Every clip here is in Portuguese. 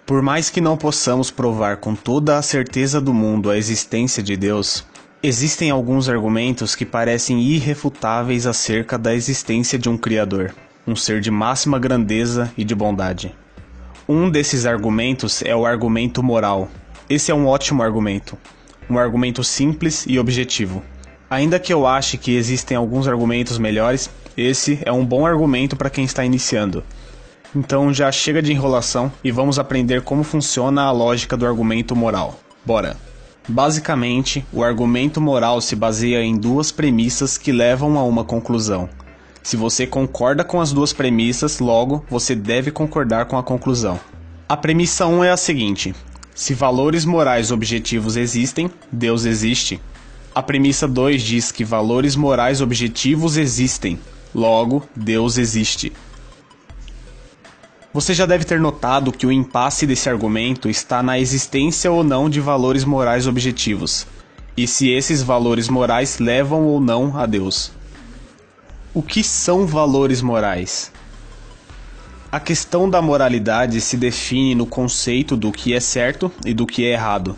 Por mais que não possamos provar com toda a certeza do mundo a existência de Deus, existem alguns argumentos que parecem irrefutáveis acerca da existência de um Criador, um ser de máxima grandeza e de bondade. Um desses argumentos é o argumento moral. Esse é um ótimo argumento. Um argumento simples e objetivo. Ainda que eu ache que existem alguns argumentos melhores, esse é um bom argumento para quem está iniciando. Então já chega de enrolação e vamos aprender como funciona a lógica do argumento moral. Bora! Basicamente, o argumento moral se baseia em duas premissas que levam a uma conclusão. Se você concorda com as duas premissas, logo você deve concordar com a conclusão. A premissa 1 é a seguinte: se valores morais objetivos existem, Deus existe. A premissa 2 diz que valores morais objetivos existem, logo Deus existe. Você já deve ter notado que o impasse desse argumento está na existência ou não de valores morais objetivos, e se esses valores morais levam ou não a Deus. O que são valores morais? A questão da moralidade se define no conceito do que é certo e do que é errado.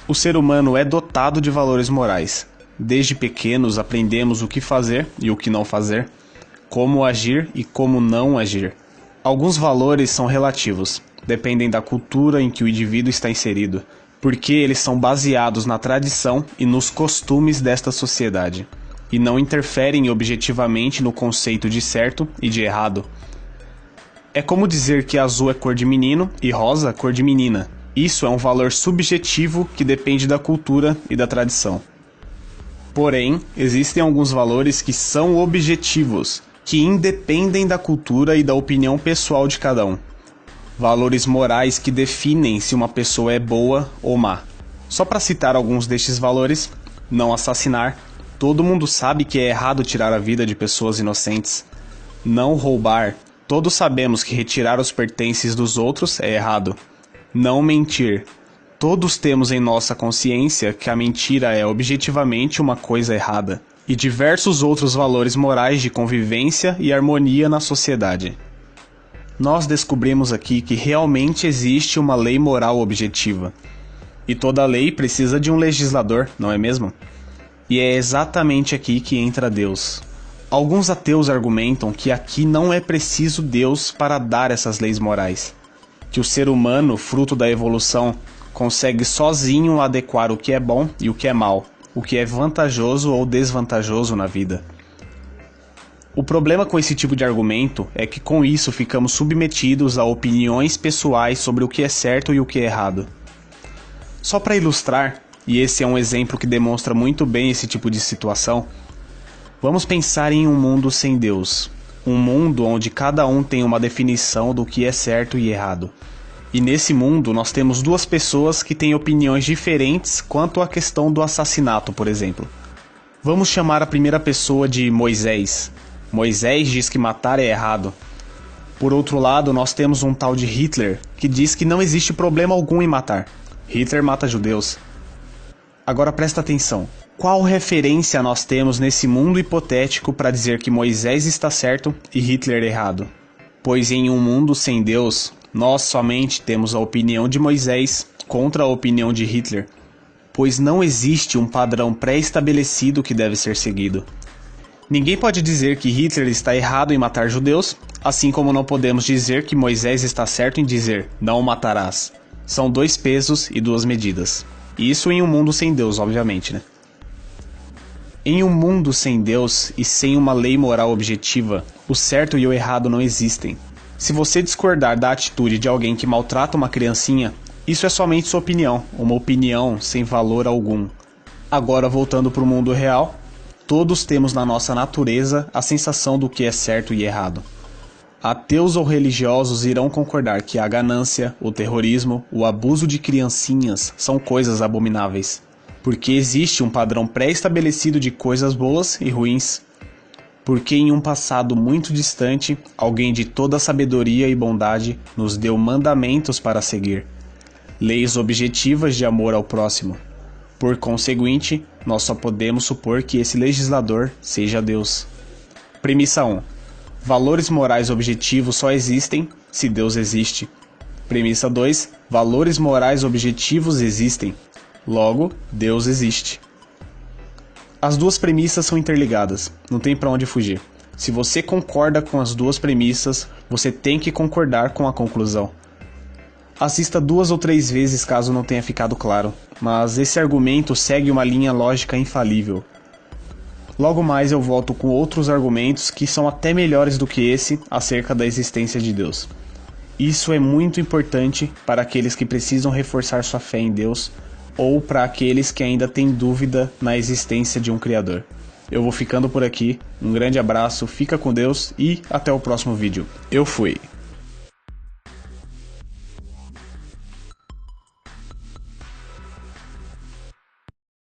O ser humano é dotado de valores morais. Desde pequenos aprendemos o que fazer e o que não fazer, como agir e como não agir. Alguns valores são relativos, dependem da cultura em que o indivíduo está inserido, porque eles são baseados na tradição e nos costumes desta sociedade, e não interferem objetivamente no conceito de certo e de errado. É como dizer que azul é cor de menino e rosa cor de menina. Isso é um valor subjetivo que depende da cultura e da tradição. Porém, existem alguns valores que são objetivos, que independem da cultura e da opinião pessoal de cada um. Valores morais que definem se uma pessoa é boa ou má. Só para citar alguns destes valores: não assassinar. Todo mundo sabe que é errado tirar a vida de pessoas inocentes. Não roubar. Todos sabemos que retirar os pertences dos outros é errado. Não mentir. Todos temos em nossa consciência que a mentira é objetivamente uma coisa errada. E diversos outros valores morais de convivência e harmonia na sociedade. Nós descobrimos aqui que realmente existe uma lei moral objetiva. E toda lei precisa de um legislador, não é mesmo? E é exatamente aqui que entra Deus. Alguns ateus argumentam que aqui não é preciso Deus para dar essas leis morais. Que o ser humano, fruto da evolução, consegue sozinho adequar o que é bom e o que é mal, o que é vantajoso ou desvantajoso na vida. O problema com esse tipo de argumento é que com isso ficamos submetidos a opiniões pessoais sobre o que é certo e o que é errado. Só para ilustrar, e esse é um exemplo que demonstra muito bem esse tipo de situação, vamos pensar em um mundo sem Deus. Um mundo onde cada um tem uma definição do que é certo e errado. E nesse mundo nós temos duas pessoas que têm opiniões diferentes quanto à questão do assassinato, por exemplo. Vamos chamar a primeira pessoa de Moisés. Moisés diz que matar é errado. Por outro lado, nós temos um tal de Hitler, que diz que não existe problema algum em matar. Hitler mata judeus. Agora presta atenção. Qual referência nós temos nesse mundo hipotético para dizer que Moisés está certo e Hitler errado? Pois em um mundo sem Deus, nós somente temos a opinião de Moisés contra a opinião de Hitler, pois não existe um padrão pré-estabelecido que deve ser seguido. Ninguém pode dizer que Hitler está errado em matar judeus, assim como não podemos dizer que Moisés está certo em dizer não matarás. São dois pesos e duas medidas. Isso em um mundo sem Deus, obviamente, né? Em um mundo sem Deus e sem uma lei moral objetiva, o certo e o errado não existem. Se você discordar da atitude de alguém que maltrata uma criancinha, isso é somente sua opinião, uma opinião sem valor algum. Agora, voltando para o mundo real, todos temos na nossa natureza a sensação do que é certo e errado. Ateus ou religiosos irão concordar que a ganância, o terrorismo, o abuso de criancinhas são coisas abomináveis, porque existe um padrão pré-estabelecido de coisas boas e ruins. Porque em um passado muito distante, alguém de toda sabedoria e bondade nos deu mandamentos para seguir, leis objetivas de amor ao próximo. Por conseguinte, nós só podemos supor que esse legislador seja Deus. Premissa 1. Valores morais objetivos só existem se Deus existe. Premissa 2. Valores morais objetivos existem. Logo, Deus existe. As duas premissas são interligadas, não tem para onde fugir. Se você concorda com as duas premissas, você tem que concordar com a conclusão. Assista 2 ou 3 vezes caso não tenha ficado claro, mas esse argumento segue uma linha lógica infalível. Logo mais eu volto com outros argumentos que são até melhores do que esse acerca da existência de Deus. Isso é muito importante para aqueles que precisam reforçar sua fé em Deus ou para aqueles que ainda têm dúvida na existência de um Criador. Eu vou ficando por aqui, um grande abraço, fica com Deus e até o próximo vídeo. Eu fui!